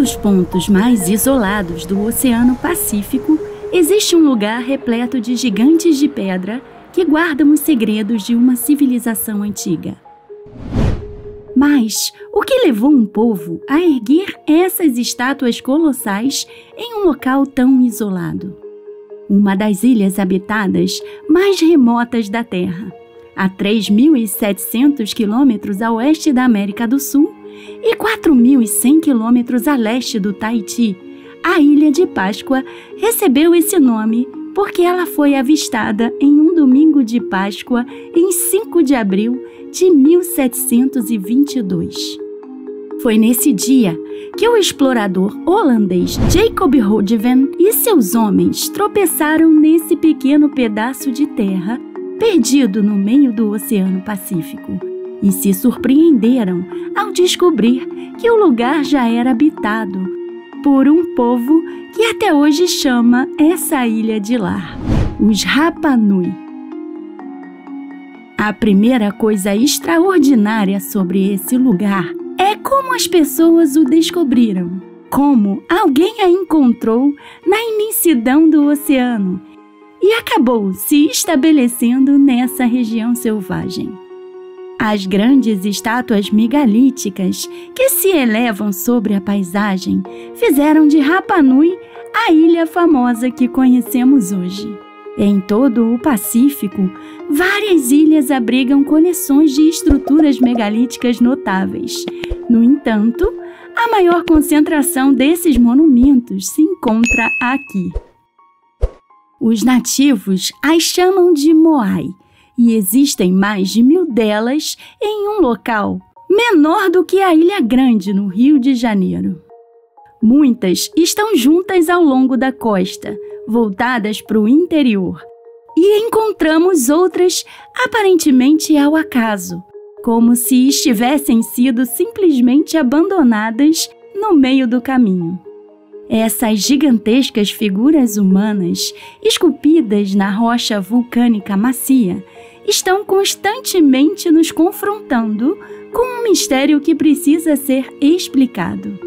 dos pontos mais isolados do Oceano Pacífico, existe um lugar repleto de gigantes de pedra que guardam os segredos de uma civilização antiga. Mas o que levou um povo a erguer essas estátuas colossais em um local tão isolado? Uma das ilhas habitadas mais remotas da Terra, a 3.700 quilômetros a oeste da América do Sul e 4.100 quilômetros a leste do Tahiti, a Ilha de Páscoa recebeu esse nome porque ela foi avistada em um domingo de Páscoa em 5 de abril de 1722. Foi nesse dia que o explorador holandês Jacob Roggeveen e seus homens tropeçaram nesse pequeno pedaço de terra perdido no meio do Oceano Pacífico e se surpreenderam ao descobrir que o lugar já era habitado por um povo que até hoje chama essa ilha de lar, os Rapa Nui. A primeira coisa extraordinária sobre esse lugar é como as pessoas o descobriram, como alguém a encontrou na imensidão do oceano e acabou se estabelecendo nessa região selvagem. As grandes estátuas megalíticas que se elevam sobre a paisagem fizeram de Rapa Nui a ilha famosa que conhecemos hoje. Em todo o Pacífico, várias ilhas abrigam coleções de estruturas megalíticas notáveis. No entanto, a maior concentração desses monumentos se encontra aqui. Os nativos as chamam de Moai, e existem mais de 1.000 delas em um local menor do que a Ilha Grande, no Rio de Janeiro. Muitas estão juntas ao longo da costa, voltadas para o interior, e encontramos outras aparentemente ao acaso, como se estivessem sido simplesmente abandonadas no meio do caminho. Essas gigantescas figuras humanas, esculpidas na rocha vulcânica macia, estão constantemente nos confrontando com um mistério que precisa ser explicado.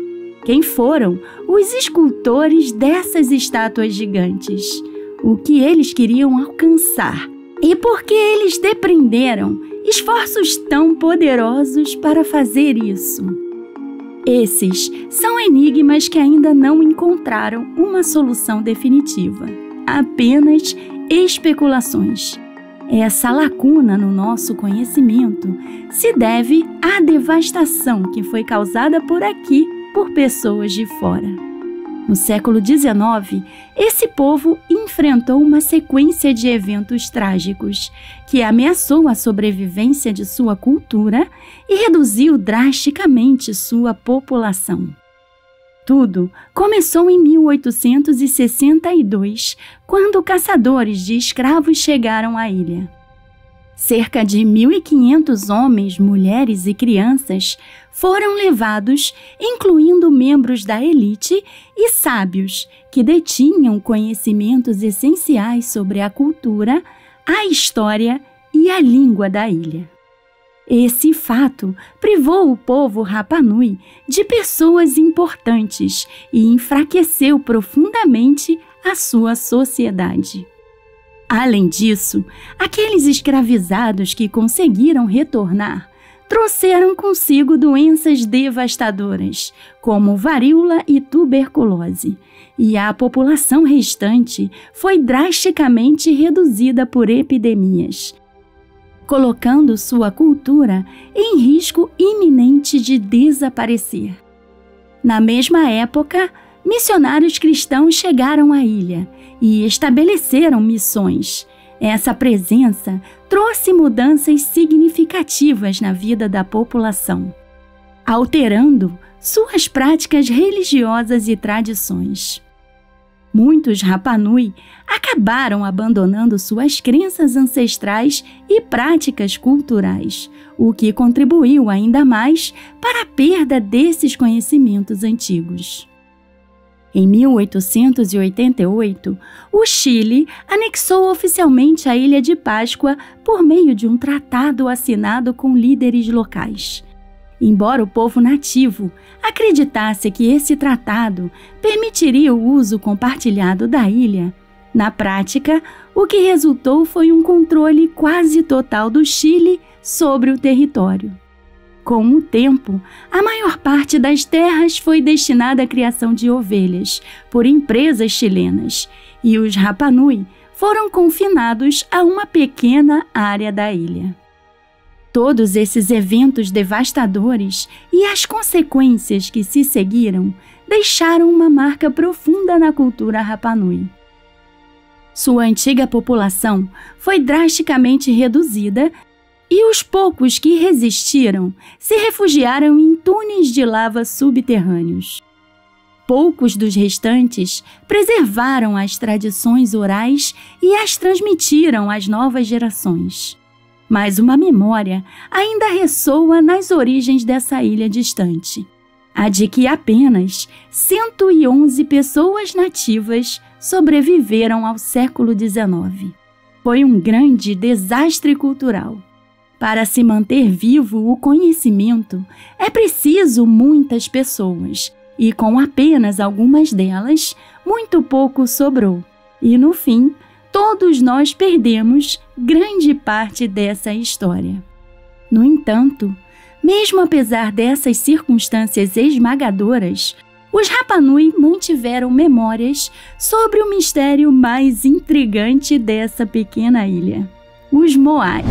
Quem foram os escultores dessas estátuas gigantes? O que eles queriam alcançar? E por que eles depreenderam esforços tão poderosos para fazer isso? Esses são enigmas que ainda não encontraram uma solução definitiva, apenas especulações. Essa lacuna no nosso conhecimento se deve à devastação que foi causada por aqui por pessoas de fora. No século XIX, esse povo enfrentou uma sequência de eventos trágicos que ameaçou a sobrevivência de sua cultura e reduziu drasticamente sua população. Tudo começou em 1862, quando caçadores de escravos chegaram à ilha. Cerca de 1.500 homens, mulheres e crianças foram levados, incluindo membros da elite e sábios que detinham conhecimentos essenciais sobre a cultura, a história e a língua da ilha. Esse fato privou o povo Rapa Nui de pessoas importantes e enfraqueceu profundamente a sua sociedade. Além disso, aqueles escravizados que conseguiram retornar trouxeram consigo doenças devastadoras, como varíola e tuberculose, e a população restante foi drasticamente reduzida por epidemias, colocando sua cultura em risco iminente de desaparecer. Na mesma época, missionários cristãos chegaram à ilha e estabeleceram missões. Essa presença trouxe mudanças significativas na vida da população, alterando suas práticas religiosas e tradições. Muitos Rapa Nui acabaram abandonando suas crenças ancestrais e práticas culturais, o que contribuiu ainda mais para a perda desses conhecimentos antigos. Em 1888, o Chile anexou oficialmente a Ilha de Páscoa por meio de um tratado assinado com líderes locais. Embora o povo nativo acreditasse que esse tratado permitiria o uso compartilhado da ilha, na prática, o que resultou foi um controle quase total do Chile sobre o território. Com o tempo, a maior parte das terras foi destinada à criação de ovelhas por empresas chilenas e os Rapa Nui foram confinados a uma pequena área da ilha. Todos esses eventos devastadores e as consequências que se seguiram deixaram uma marca profunda na cultura Rapa Nui. Sua antiga população foi drasticamente reduzida e os poucos que resistiram se refugiaram em túneis de lava subterrâneos. Poucos dos restantes preservaram as tradições orais e as transmitiram às novas gerações. Mas uma memória ainda ressoa nas origens dessa ilha distante, a de que apenas 111 pessoas nativas sobreviveram ao século XIX. Foi um grande desastre cultural. Para se manter vivo o conhecimento, é preciso muitas pessoas, e com apenas algumas delas, muito pouco sobrou. E no fim, todos nós perdemos grande parte dessa história. No entanto, mesmo apesar dessas circunstâncias esmagadoras, os Rapa Nui mantiveram memórias sobre o mistério mais intrigante dessa pequena ilha: os Moai.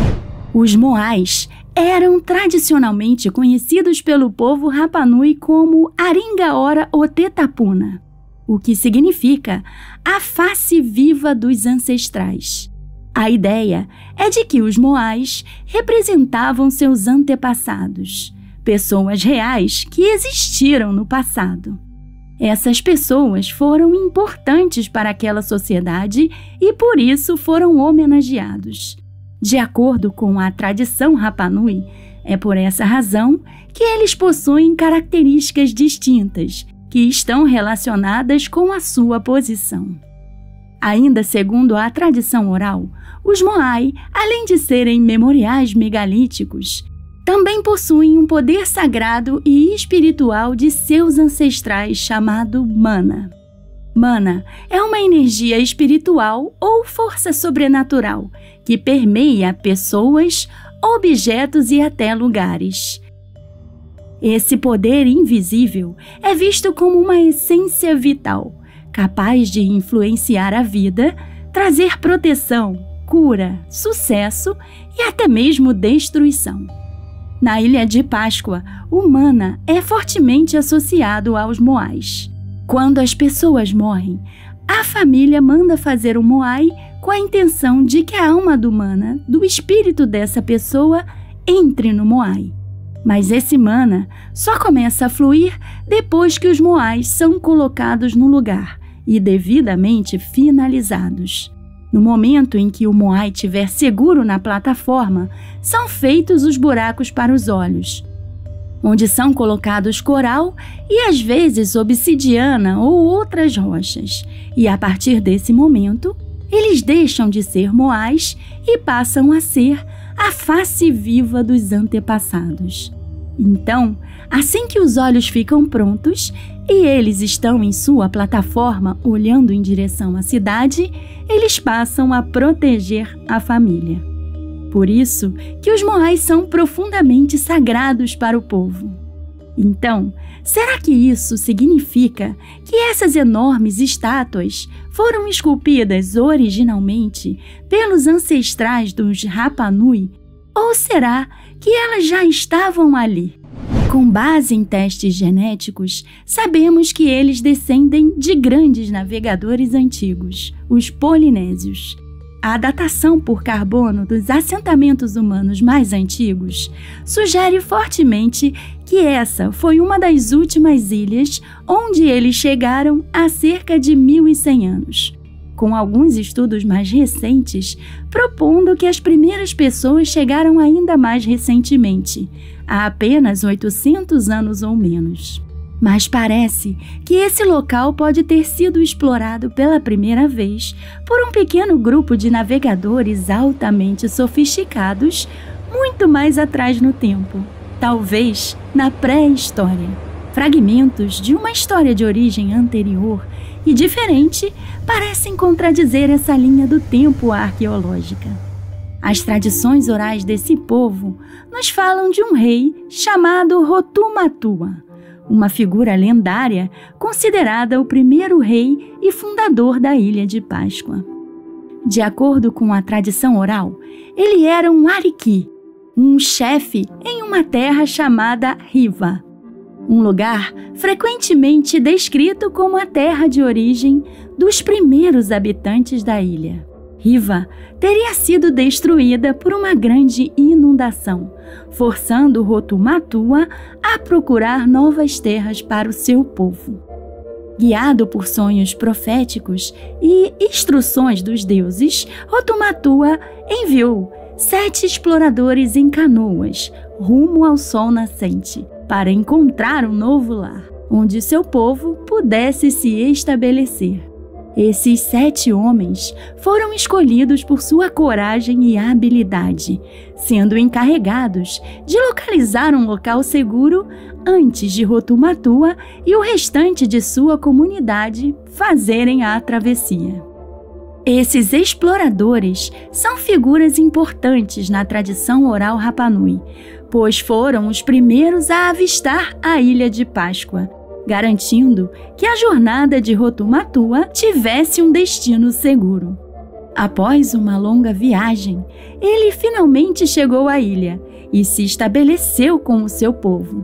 Os Moais eram tradicionalmente conhecidos pelo povo Rapa Nui como Aringaora Otetapuna, o que significa a face viva dos ancestrais. A ideia é de que os Moais representavam seus antepassados, pessoas reais que existiram no passado. Essas pessoas foram importantes para aquela sociedade e por isso foram homenageados. De acordo com a tradição Rapa Nui, é por essa razão que eles possuem características distintas, que estão relacionadas com a sua posição. Ainda segundo a tradição oral, os Moai, além de serem memoriais megalíticos, também possuem um poder sagrado e espiritual de seus ancestrais chamado Mana. Mana é uma energia espiritual ou força sobrenatural que permeia pessoas, objetos e até lugares. Esse poder invisível é visto como uma essência vital, capaz de influenciar a vida, trazer proteção, cura, sucesso e até mesmo destruição. Na Ilha de Páscoa, o Mana é fortemente associado aos Moais. Quando as pessoas morrem, a família manda fazer um Moai com a intenção de que a alma do Mana, do espírito dessa pessoa, entre no Moai. Mas esse Mana só começa a fluir depois que os Moais são colocados no lugar e devidamente finalizados. No momento em que o Moai estiver seguro na plataforma, são feitos os buracos para os olhos, onde são colocados coral e às vezes obsidiana ou outras rochas. E a partir desse momento, eles deixam de ser Moais e passam a ser a face viva dos antepassados. Então, assim que os olhos ficam prontos e eles estão em sua plataforma olhando em direção à cidade, eles passam a proteger a família. Por isso que os Moais são profundamente sagrados para o povo. Então, será que isso significa que essas enormes estátuas foram esculpidas originalmente pelos ancestrais dos Rapa Nui? Ou será que elas já estavam ali? Com base em testes genéticos, sabemos que eles descendem de grandes navegadores antigos, os polinésios. A datação por carbono dos assentamentos humanos mais antigos sugere fortemente que essa foi uma das últimas ilhas onde eles chegaram há cerca de 1.100 anos, com alguns estudos mais recentes propondo que as primeiras pessoas chegaram ainda mais recentemente, há apenas 800 anos ou menos. Mas parece que esse local pode ter sido explorado pela primeira vez por um pequeno grupo de navegadores altamente sofisticados muito mais atrás no tempo. talvez na pré-história. Fragmentos de uma história de origem anterior e diferente parecem contradizer essa linha do tempo arqueológica. As tradições orais desse povo nos falam de um rei chamado Rotumatua, uma figura lendária considerada o primeiro rei e fundador da Ilha de Páscoa. De acordo com a tradição oral, ele era um ariqui, um chefe em uma terra chamada Riva, um lugar frequentemente descrito como a terra de origem dos primeiros habitantes da ilha. Riva teria sido destruída por uma grande inundação, forçando Rotumatua a procurar novas terras para o seu povo. Guiado por sonhos proféticos e instruções dos deuses, Rotumatua enviou 7 exploradores em canoas rumo ao sol nascente para encontrar um novo lar, onde seu povo pudesse se estabelecer. Esses 7 homens foram escolhidos por sua coragem e habilidade, sendo encarregados de localizar um local seguro antes de Rotumatua e o restante de sua comunidade fazerem a travessia. Esses exploradores são figuras importantes na tradição oral Rapanui, pois foram os primeiros a avistar a Ilha de Páscoa, garantindo que a jornada de Rotumatua tivesse um destino seguro. Após uma longa viagem, ele finalmente chegou à ilha e se estabeleceu com o seu povo.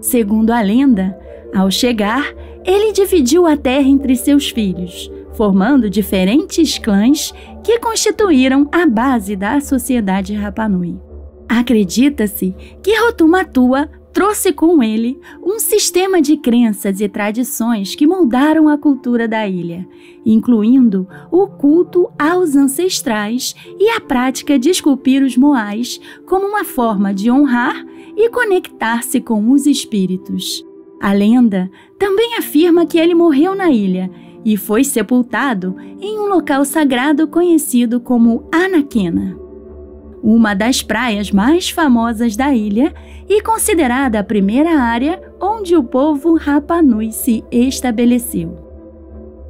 Segundo a lenda, ao chegar, ele dividiu a terra entre seus filhos, formando diferentes clãs que constituíram a base da sociedade Rapanui. Acredita-se que Rotumatua trouxe com ele um sistema de crenças e tradições que moldaram a cultura da ilha, incluindo o culto aos ancestrais e a prática de esculpir os moais como uma forma de honrar e conectar-se com os espíritos. A lenda também afirma que ele morreu na ilha e foi sepultado em um local sagrado conhecido como Anaquena, uma das praias mais famosas da ilha e considerada a primeira área onde o povo Rapanui se estabeleceu.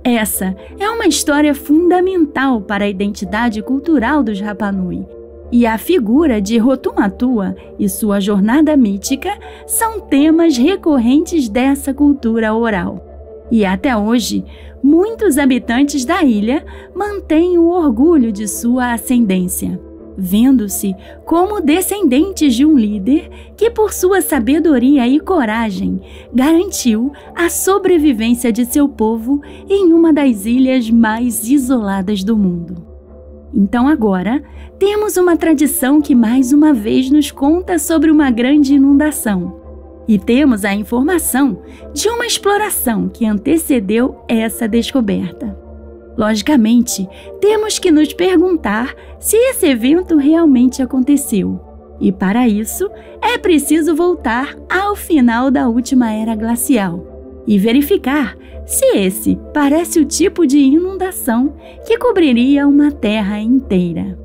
Essa é uma história fundamental para a identidade cultural dos Rapanui, e a figura de Rotumatua e sua jornada mítica são temas recorrentes dessa cultura oral. E até hoje, muitos habitantes da ilha mantêm o orgulho de sua ascendência, vendo-se como descendentes de um líder que, por sua sabedoria e coragem, garantiu a sobrevivência de seu povo em uma das ilhas mais isoladas do mundo. Então agora, temos uma tradição que mais uma vez nos conta sobre uma grande inundação. E temos a informação de uma exploração que antecedeu essa descoberta. Logicamente, temos que nos perguntar se esse evento realmente aconteceu. E para isso, é preciso voltar ao final da última era glacial e verificar se esse parece o tipo de inundação que cobriria uma terra inteira.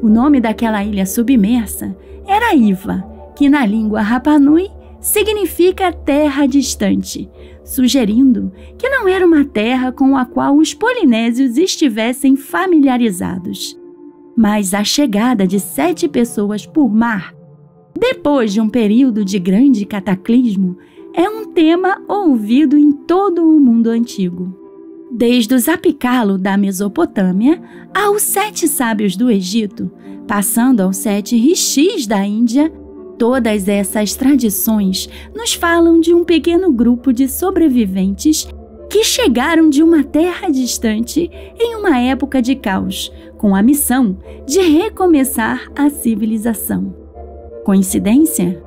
O nome daquela ilha submersa era Iva, que na língua Rapanui significa terra distante, sugerindo que não era uma terra com a qual os polinésios estivessem familiarizados. Mas a chegada de 7 pessoas por mar, depois de um período de grande cataclismo, é um tema ouvido em todo o mundo antigo. Desde os Apicalo da Mesopotâmia aos 7 sábios do Egito, passando aos 7 rishis da Índia, todas essas tradições nos falam de um pequeno grupo de sobreviventes que chegaram de uma terra distante em uma época de caos, com a missão de recomeçar a civilização. Coincidência?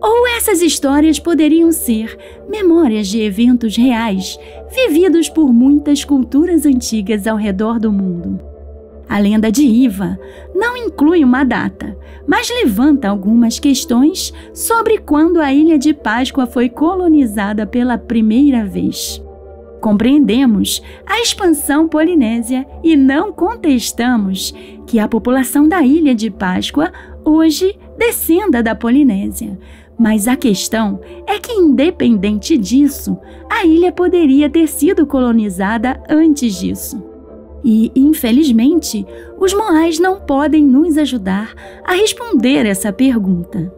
Ou essas histórias poderiam ser memórias de eventos reais vividos por muitas culturas antigas ao redor do mundo? A lenda de Iva não inclui uma data, mas levanta algumas questões sobre quando a Ilha de Páscoa foi colonizada pela primeira vez. Compreendemos a expansão polinésia e não contestamos que a população da Ilha de Páscoa hoje descenda da Polinésia, Mas a questão é que, independente disso, a ilha poderia ter sido colonizada antes disso. E, infelizmente, os Moais não podem nos ajudar a responder essa pergunta.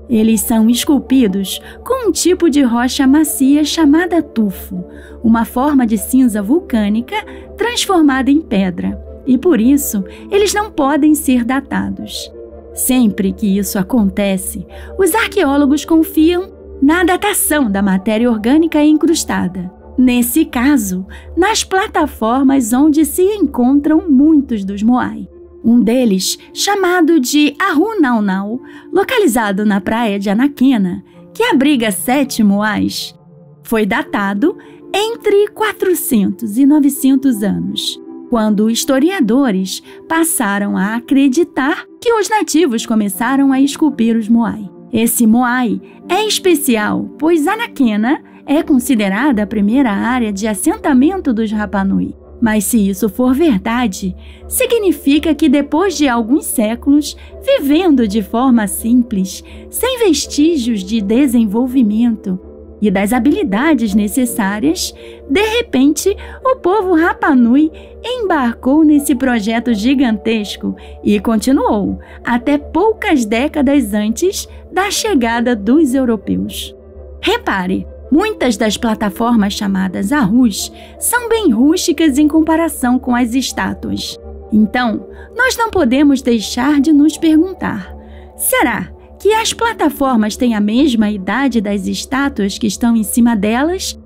Eles são esculpidos com um tipo de rocha macia chamada tufo, uma forma de cinza vulcânica transformada em pedra, e por isso eles não podem ser datados. Sempre que isso acontece, os arqueólogos confiam na datação da matéria orgânica incrustada. Nesse caso, nas plataformas onde se encontram muitos dos Moai. Um deles, chamado de Ahu-Nau-Nau, localizado na praia de Anaquena, que abriga 7 Moais, foi datado entre 400 e 900 anos, quando historiadores passaram a acreditar que os nativos começaram a esculpir os Moai. Esse Moai é especial, pois Anaquena é considerada a primeira área de assentamento dos Rapa Nui. Mas se isso for verdade, significa que depois de alguns séculos, vivendo de forma simples, sem vestígios de desenvolvimento e das habilidades necessárias, de repente, o povo Rapa Nui embarcou nesse projeto gigantesco e continuou até poucas décadas antes da chegada dos europeus. Repare, muitas das plataformas chamadas Ahus são bem rústicas em comparação com as estátuas. Então, nós não podemos deixar de nos perguntar: será que as plataformas têm a mesma idade das estátuas que estão em cima delas?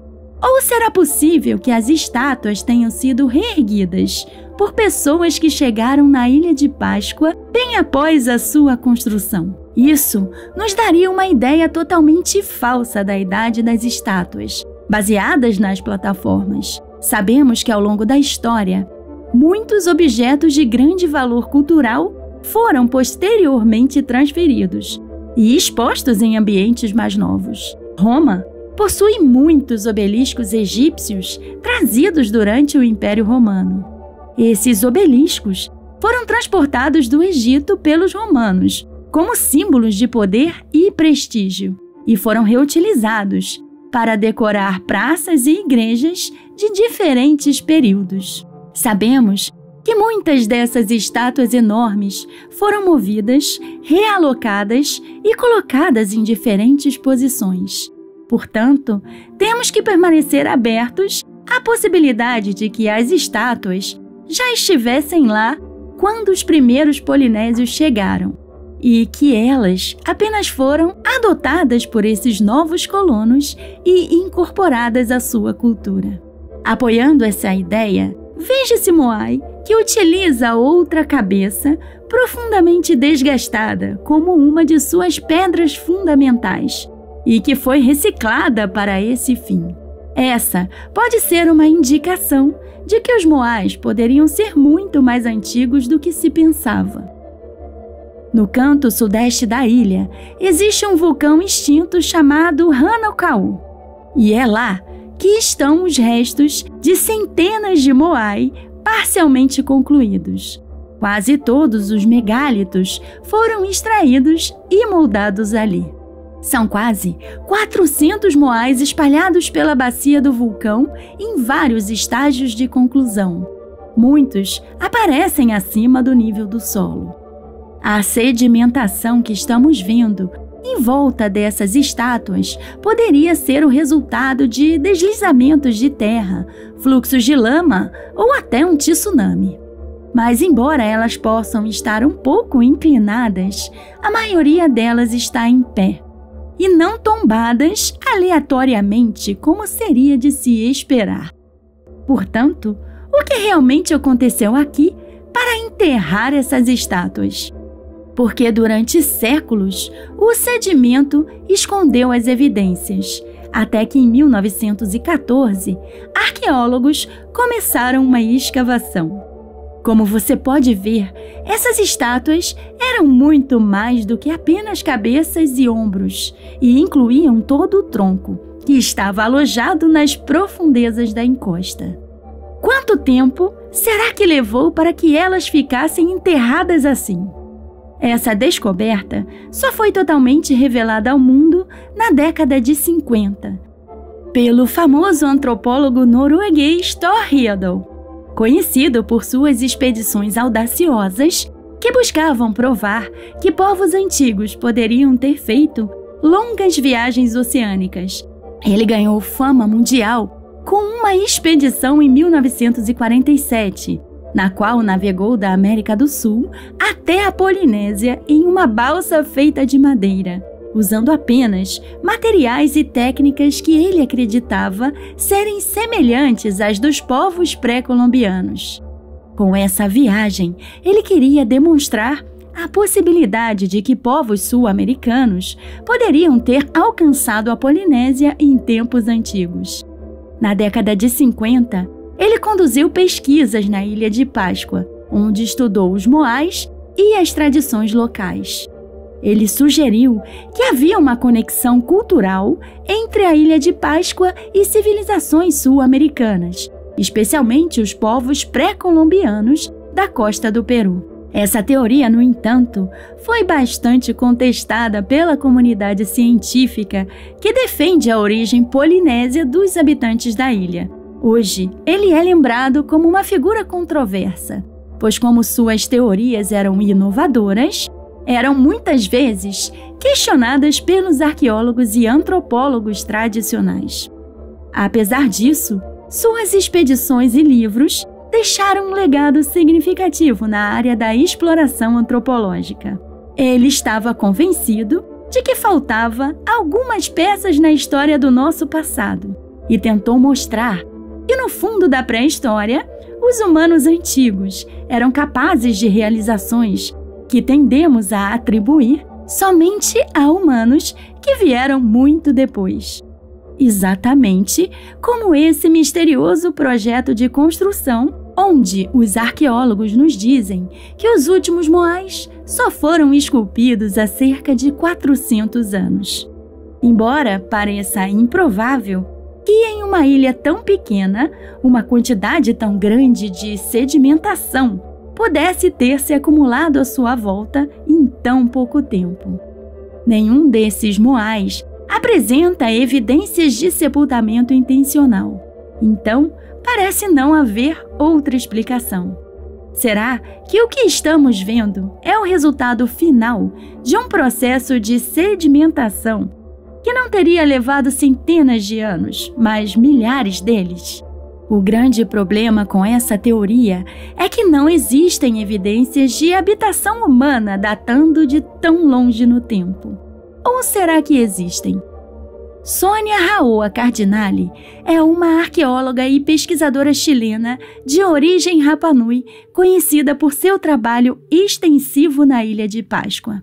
Ou será possível que as estátuas tenham sido reerguidas por pessoas que chegaram na Ilha de Páscoa bem após a sua construção? Isso nos daria uma ideia totalmente falsa da idade das estátuas, baseadas nas plataformas. Sabemos que ao longo da história, muitos objetos de grande valor cultural foram posteriormente transferidos e expostos em ambientes mais novos. Roma possui muitos obeliscos egípcios trazidos durante o Império Romano. Esses obeliscos foram transportados do Egito pelos romanos como símbolos de poder e prestígio, e foram reutilizados para decorar praças e igrejas de diferentes períodos. Sabemos que muitas dessas estátuas enormes foram movidas, realocadas e colocadas em diferentes posições. Portanto, temos que permanecer abertos à possibilidade de que as estátuas já estivessem lá quando os primeiros polinésios chegaram, e que elas apenas foram adotadas por esses novos colonos e incorporadas à sua cultura. Apoiando essa ideia, veja esse Moai que utiliza outra cabeça profundamente desgastada como uma de suas pedras fundamentais e que foi reciclada para esse fim. Essa pode ser uma indicação de que os Moais poderiam ser muito mais antigos do que se pensava. No canto sudeste da ilha, existe um vulcão extinto chamado Hanaucau, e é lá que estão os restos de centenas de Moai parcialmente concluídos. Quase todos os megálitos foram extraídos e moldados ali. São quase 400 Moais espalhados pela bacia do vulcão em vários estágios de conclusão. Muitos aparecem acima do nível do solo. A sedimentação que estamos vendo em volta dessas estátuas poderia ser o resultado de deslizamentos de terra, fluxos de lama ou até um tsunami. Mas, embora elas possam estar um pouco inclinadas, a maioria delas está em pé e não tombadas aleatoriamente como seria de se esperar. Portanto, o que realmente aconteceu aqui para enterrar essas estátuas? Porque durante séculos o sedimento escondeu as evidências, até que em 1914 arqueólogos começaram uma escavação. Como você pode ver, essas estátuas eram muito mais do que apenas cabeças e ombros e incluíam todo o tronco, que estava alojado nas profundezas da encosta. Quanto tempo será que levou para que elas ficassem enterradas assim? Essa descoberta só foi totalmente revelada ao mundo na década de 50, pelo famoso antropólogo norueguês Thor Heyerdahl, conhecido por suas expedições audaciosas que buscavam provar que povos antigos poderiam ter feito longas viagens oceânicas. Ele ganhou fama mundial com uma expedição em 1947, na qual navegou da América do Sul até a Polinésia em uma balsa feita de madeira, usando apenas materiais e técnicas que ele acreditava serem semelhantes às dos povos pré-colombianos. Com essa viagem, ele queria demonstrar a possibilidade de que povos sul-americanos poderiam ter alcançado a Polinésia em tempos antigos. Na década de 50, ele conduziu pesquisas na Ilha de Páscoa, onde estudou os moais e as tradições locais. Ele sugeriu que havia uma conexão cultural entre a Ilha de Páscoa e civilizações sul-americanas, especialmente os povos pré-colombianos da costa do Peru. Essa teoria, no entanto, foi bastante contestada pela comunidade científica que defende a origem polinésia dos habitantes da ilha. Hoje, ele é lembrado como uma figura controversa, pois como suas teorias eram inovadoras, eram muitas vezes questionadas pelos arqueólogos e antropólogos tradicionais. Apesar disso, suas expedições e livros deixaram um legado significativo na área da exploração antropológica. Ele estava convencido de que faltava algumas peças na história do nosso passado e tentou mostrar que no fundo da pré-história, os humanos antigos eram capazes de realizações que tendemos a atribuir somente a humanos que vieram muito depois. Exatamente como esse misterioso projeto de construção, onde os arqueólogos nos dizem que os últimos moais só foram esculpidos há cerca de 400 anos. Embora pareça improvável que em uma ilha tão pequena, uma quantidade tão grande de sedimentação pudesse ter se acumulado à sua volta em tão pouco tempo. Nenhum desses moais apresenta evidências de sepultamento intencional. Então, parece não haver outra explicação. Será que o que estamos vendo é o resultado final de um processo de sedimentação que não teria levado centenas de anos, mas milhares deles? O grande problema com essa teoria é que não existem evidências de habitação humana datando de tão longe no tempo. Ou será que existem? Sônia Raoa Cardinale é uma arqueóloga e pesquisadora chilena de origem Rapa Nui, conhecida por seu trabalho extensivo na Ilha de Páscoa.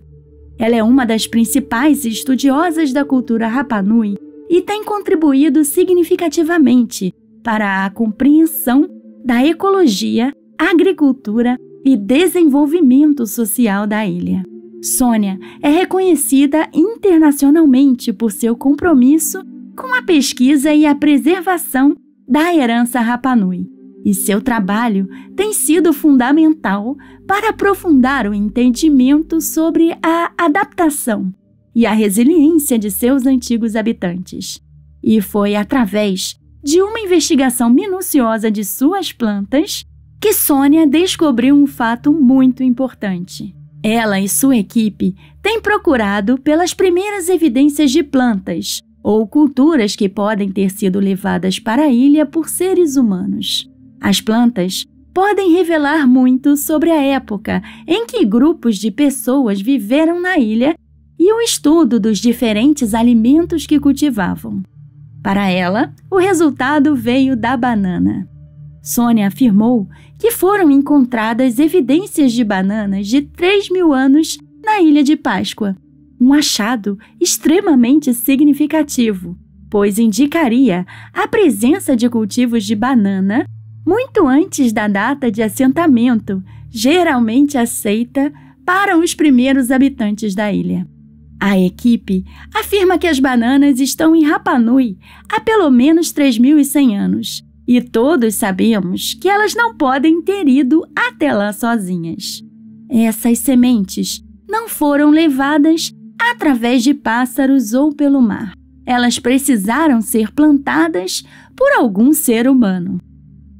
Ela é uma das principais estudiosas da cultura Rapa Nui e tem contribuído significativamente para a compreensão da ecologia, agricultura e desenvolvimento social da ilha. Sônia é reconhecida internacionalmente por seu compromisso com a pesquisa e a preservação da herança Rapa Nui, e seu trabalho tem sido fundamental para aprofundar o entendimento sobre a adaptação e a resiliência de seus antigos habitantes. E foi através de uma investigação minuciosa de suas plantas que Sônia descobriu um fato muito importante. Ela e sua equipe têm procurado pelas primeiras evidências de plantas ou culturas que podem ter sido levadas para a ilha por seres humanos. As plantas podem revelar muito sobre a época em que grupos de pessoas viveram na ilha e o estudo dos diferentes alimentos que cultivavam. Para ela, o resultado veio da banana. Sônia afirmou que foram encontradas evidências de bananas de 3.000 anos na Ilha de Páscoa, um achado extremamente significativo, pois indicaria a presença de cultivos de banana muito antes da data de assentamento, geralmente aceita para os primeiros habitantes da ilha. A equipe afirma que as bananas estão em Rapa Nui há pelo menos 3.100 anos, e todos sabemos que elas não podem ter ido até lá sozinhas. Essas sementes não foram levadas através de pássaros ou pelo mar. Elas precisaram ser plantadas por algum ser humano.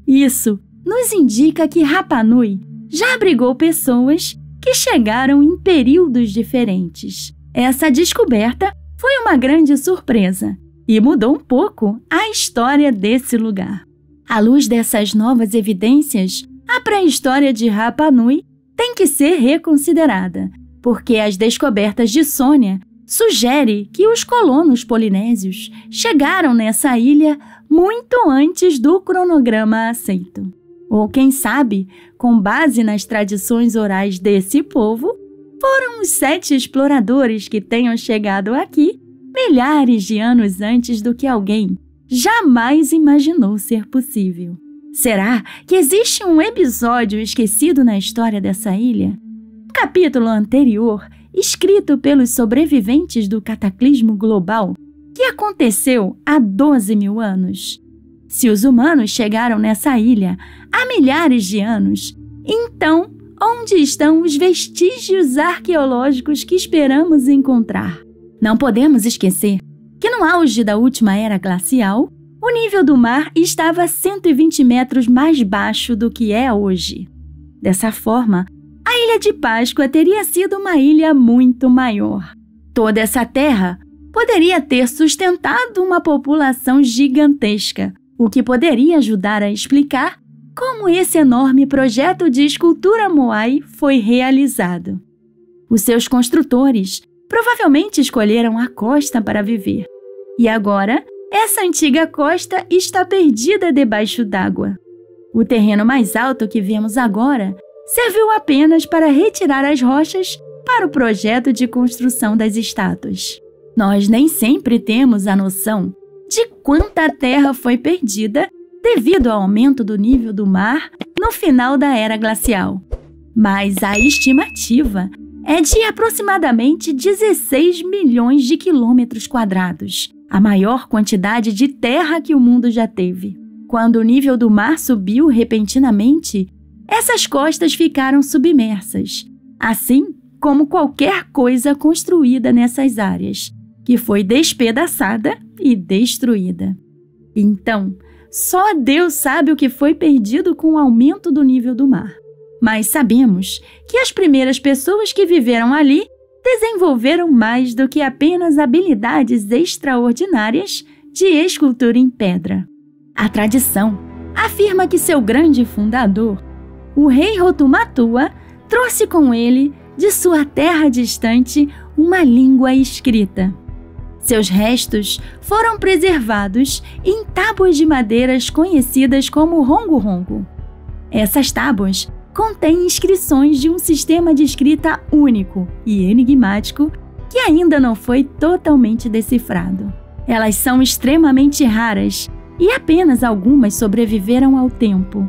Isso nos indica que Rapa Nui já abrigou pessoas que chegaram em períodos diferentes. Essa descoberta foi uma grande surpresa e mudou um pouco a história desse lugar. À luz dessas novas evidências, a pré-história de Rapa Nui tem que ser reconsiderada, porque as descobertas de Sônia sugerem que os colonos polinésios chegaram nessa ilha muito antes do cronograma aceito. Ou quem sabe, com base nas tradições orais desse povo, foram os 7 exploradores que tenham chegado aqui milhares de anos antes do que alguém jamais imaginou ser possível. Será que existe um episódio esquecido na história dessa ilha? No capítulo anterior, escrito pelos sobreviventes do cataclismo global, que aconteceu há 12 mil anos. Se os humanos chegaram nessa ilha há milhares de anos, então onde estão os vestígios arqueológicos que esperamos encontrar? Não podemos esquecer que no auge da última era glacial, o nível do mar estava 120 metros mais baixo do que é hoje. Dessa forma, a Ilha de Páscoa teria sido uma ilha muito maior. Toda essa terra poderia ter sustentado uma população gigantesca, o que poderia ajudar a explicar como esse enorme projeto de escultura Moai foi realizado. Os seus construtores provavelmente escolheram a costa para viver. E agora, essa antiga costa está perdida debaixo d'água. O terreno mais alto que vemos agora serviu apenas para retirar as rochas para o projeto de construção das estátuas. Nós nem sempre temos a noção de quanta terra foi perdida devido ao aumento do nível do mar no final da era glacial. Mas a estimativa é de aproximadamente 16 milhões de quilômetros quadrados, a maior quantidade de terra que o mundo já teve. Quando o nível do mar subiu repentinamente, essas costas ficaram submersas, assim como qualquer coisa construída nessas áreas, que foi despedaçada e destruída. Então, só Deus sabe o que foi perdido com o aumento do nível do mar. Mas sabemos que as primeiras pessoas que viveram ali desenvolveram mais do que apenas habilidades extraordinárias de escultura em pedra. A tradição afirma que seu grande fundador, o rei Rotumatua, trouxe com ele, de sua terra distante, uma língua escrita. Seus restos foram preservados em tábuas de madeiras conhecidas como rongo-rongo. Essas tábuas contém inscrições de um sistema de escrita único e enigmático que ainda não foi totalmente decifrado. Elas são extremamente raras e apenas algumas sobreviveram ao tempo.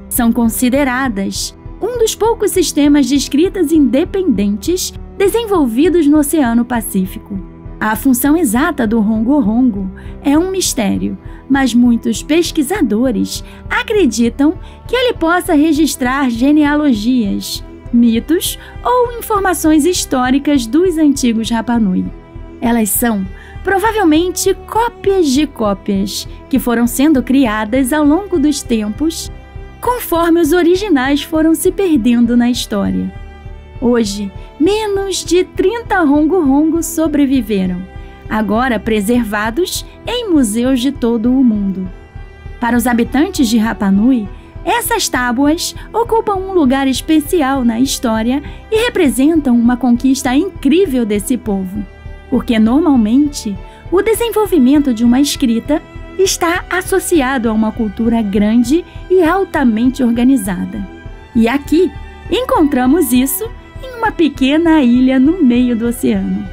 São consideradas um dos poucos sistemas de escritas independentes desenvolvidos no Oceano Pacífico. A função exata do rongo-rongo é um mistério, mas muitos pesquisadores acreditam que ele possa registrar genealogias, mitos ou informações históricas dos antigos Rapa Nui. Elas são provavelmente cópias de cópias que foram sendo criadas ao longo dos tempos, conforme os originais foram se perdendo na história. Hoje, menos de 30 rongo-rongos sobreviveram, agora preservados em museus de todo o mundo. Para os habitantes de Rapa Nui, essas tábuas ocupam um lugar especial na história e representam uma conquista incrível desse povo, porque normalmente o desenvolvimento de uma escrita está associado a uma cultura grande e altamente organizada. E aqui encontramos isso em uma pequena ilha no meio do oceano.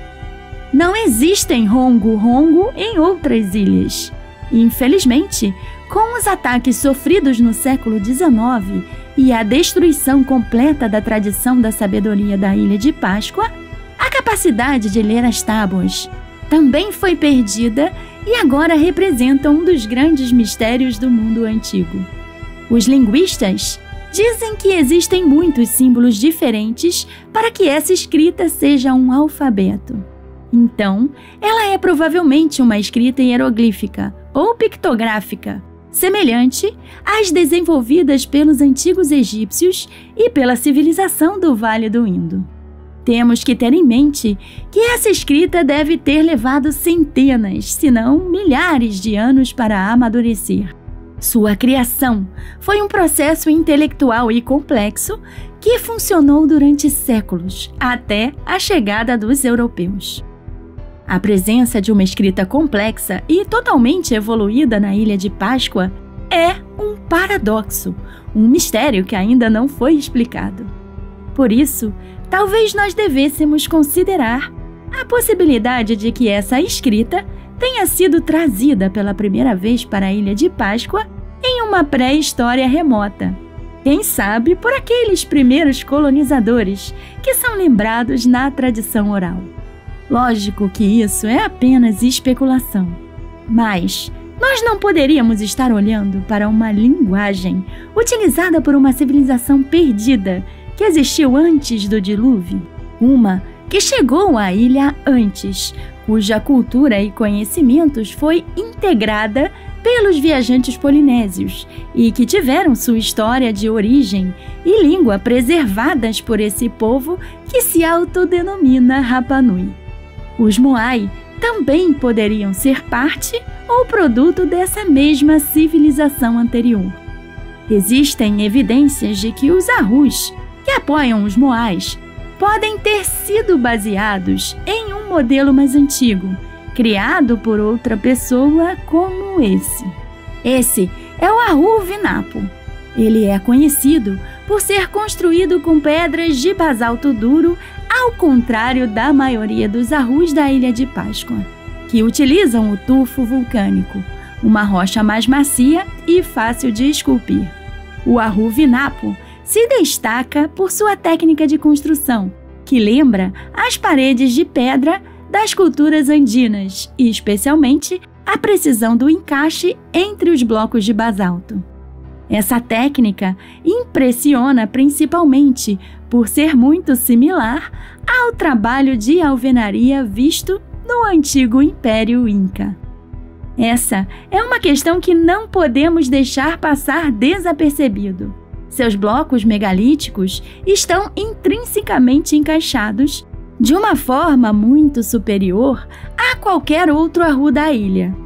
Não existem rongo-rongo em outras ilhas. Infelizmente, com os ataques sofridos no século XIX e a destruição completa da tradição da sabedoria da Ilha de Páscoa, a capacidade de ler as tábuas também foi perdida e agora representa um dos grandes mistérios do mundo antigo. Os linguistas Dizem que existem muitos símbolos diferentes para que essa escrita seja um alfabeto. Então, ela é provavelmente uma escrita hieroglífica ou pictográfica, semelhante às desenvolvidas pelos antigos egípcios e pela civilização do Vale do Indo. Temos que ter em mente que essa escrita deve ter levado centenas, se não milhares de anos para amadurecer. Sua criação foi um processo intelectual e complexo que funcionou durante séculos, até a chegada dos europeus. A presença de uma escrita complexa e totalmente evoluída na Ilha de Páscoa é um paradoxo, um mistério que ainda não foi explicado. Por isso, talvez nós devêssemos considerar a possibilidade de que essa escrita tenha sido trazida pela primeira vez para a Ilha de Páscoa em uma pré-história remota. Quem sabe por aqueles primeiros colonizadores que são lembrados na tradição oral. Lógico que isso é apenas especulação, mas nós não poderíamos estar olhando para uma linguagem utilizada por uma civilização perdida que existiu antes do dilúvio, uma que chegou à ilha antes, cuja cultura e conhecimentos foi integrada pelos viajantes polinésios e que tiveram sua história de origem e língua preservadas por esse povo que se autodenomina Rapa Nui. Os Moai também poderiam ser parte ou produto dessa mesma civilização anterior. Existem evidências de que os Arrus, que apoiam os Moais, podem ter sido baseados em um modelo mais antigo, criado por outra pessoa como esse. Esse é o Arru Vinapo. Ele é conhecido por ser construído com pedras de basalto duro, ao contrário da maioria dos Arrus da Ilha de Páscoa, que utilizam o tufo vulcânico, uma rocha mais macia e fácil de esculpir. O Arru Vinapo se destaca por sua técnica de construção, que lembra as paredes de pedra das culturas andinas e, especialmente, a precisão do encaixe entre os blocos de basalto. Essa técnica impressiona principalmente por ser muito similar ao trabalho de alvenaria visto no antigo Império Inca. Essa é uma questão que não podemos deixar passar desapercebido. Seus blocos megalíticos estão intrinsecamente encaixados de uma forma muito superior a qualquer outro Arru da ilha.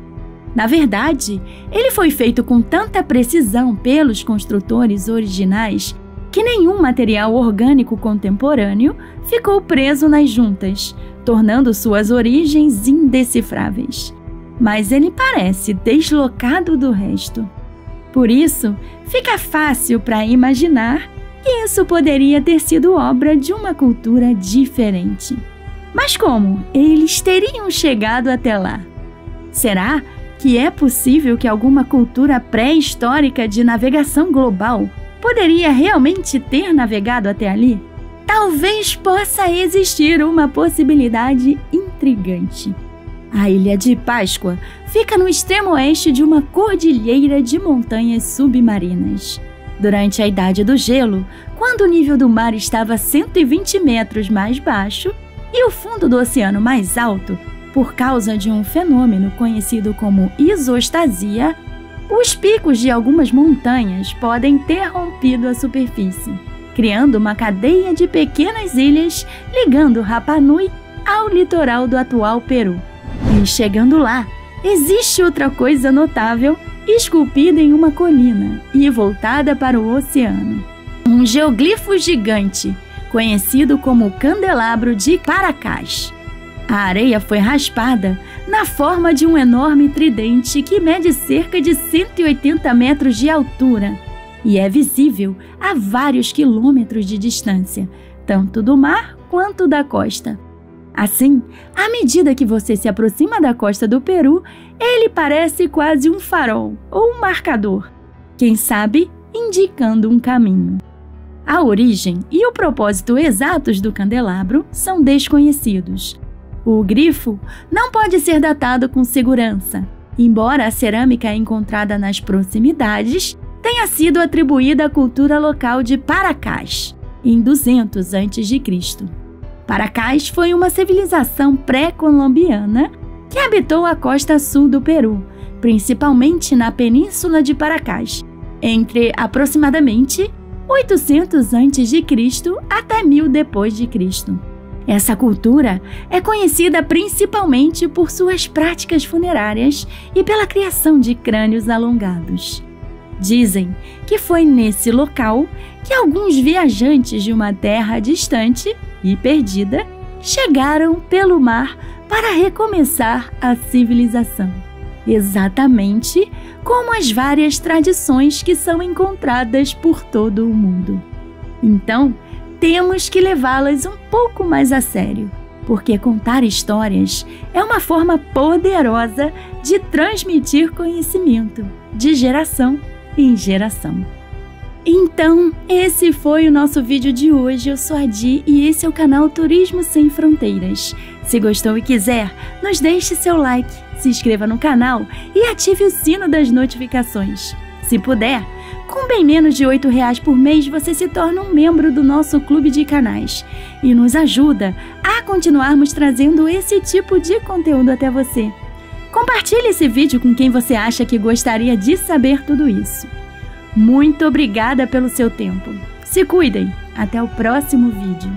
Na verdade, ele foi feito com tanta precisão pelos construtores originais que nenhum material orgânico contemporâneo ficou preso nas juntas, tornando suas origens indecifráveis. Mas ele parece deslocado do resto. Por isso, fica fácil para imaginar que isso poderia ter sido obra de uma cultura diferente. Mas como eles teriam chegado até lá? Será que é possível que alguma cultura pré-histórica de navegação global poderia realmente ter navegado até ali? Talvez possa existir uma possibilidade intrigante. A Ilha de Páscoa fica no extremo oeste de uma cordilheira de montanhas submarinas. Durante a Idade do Gelo, quando o nível do mar estava 120 metros mais baixo e o fundo do oceano mais alto, por causa de um fenômeno conhecido como isostasia, os picos de algumas montanhas podem ter rompido a superfície, criando uma cadeia de pequenas ilhas ligando Rapa Nui ao litoral do atual Peru. E chegando lá, existe outra coisa notável esculpida em uma colina e voltada para o oceano. Um geoglifo gigante, conhecido como Candelabro de Paracás. A areia foi raspada na forma de um enorme tridente que mede cerca de 180 metros de altura e é visível a vários quilômetros de distância, tanto do mar quanto da costa. Assim, à medida que você se aproxima da costa do Peru, ele parece quase um farol ou um marcador, quem sabe indicando um caminho. A origem e o propósito exatos do candelabro são desconhecidos. O grifo não pode ser datado com segurança, embora a cerâmica encontrada nas proximidades tenha sido atribuída à cultura local de Paracás, em 200 a.C. Paracás foi uma civilização pré-colombiana que habitou a costa sul do Peru, principalmente na península de Paracás, entre aproximadamente 800 a.C. até 1000 d.C. Essa cultura é conhecida principalmente por suas práticas funerárias e pela criação de crânios alongados. Dizem que foi nesse local que alguns viajantes de uma terra distante e perdida chegaram pelo mar para recomeçar a civilização, exatamente como as várias tradições que são encontradas por todo o mundo. Então, temos que levá-las um pouco mais a sério, porque contar histórias é uma forma poderosa de transmitir conhecimento de geração em geração. Então, esse foi o nosso vídeo de hoje. Eu sou a Di e esse é o canal Turismo Sem Fronteiras. Se gostou e quiser, nos deixe seu like, se inscreva no canal e ative o sino das notificações. Se puder, com bem menos de R$ 8 por mês, você se torna um membro do nosso clube de canais e nos ajuda a continuarmos trazendo esse tipo de conteúdo até você. Compartilhe esse vídeo com quem você acha que gostaria de saber tudo isso. Muito obrigada pelo seu tempo. Se cuidem. Até o próximo vídeo.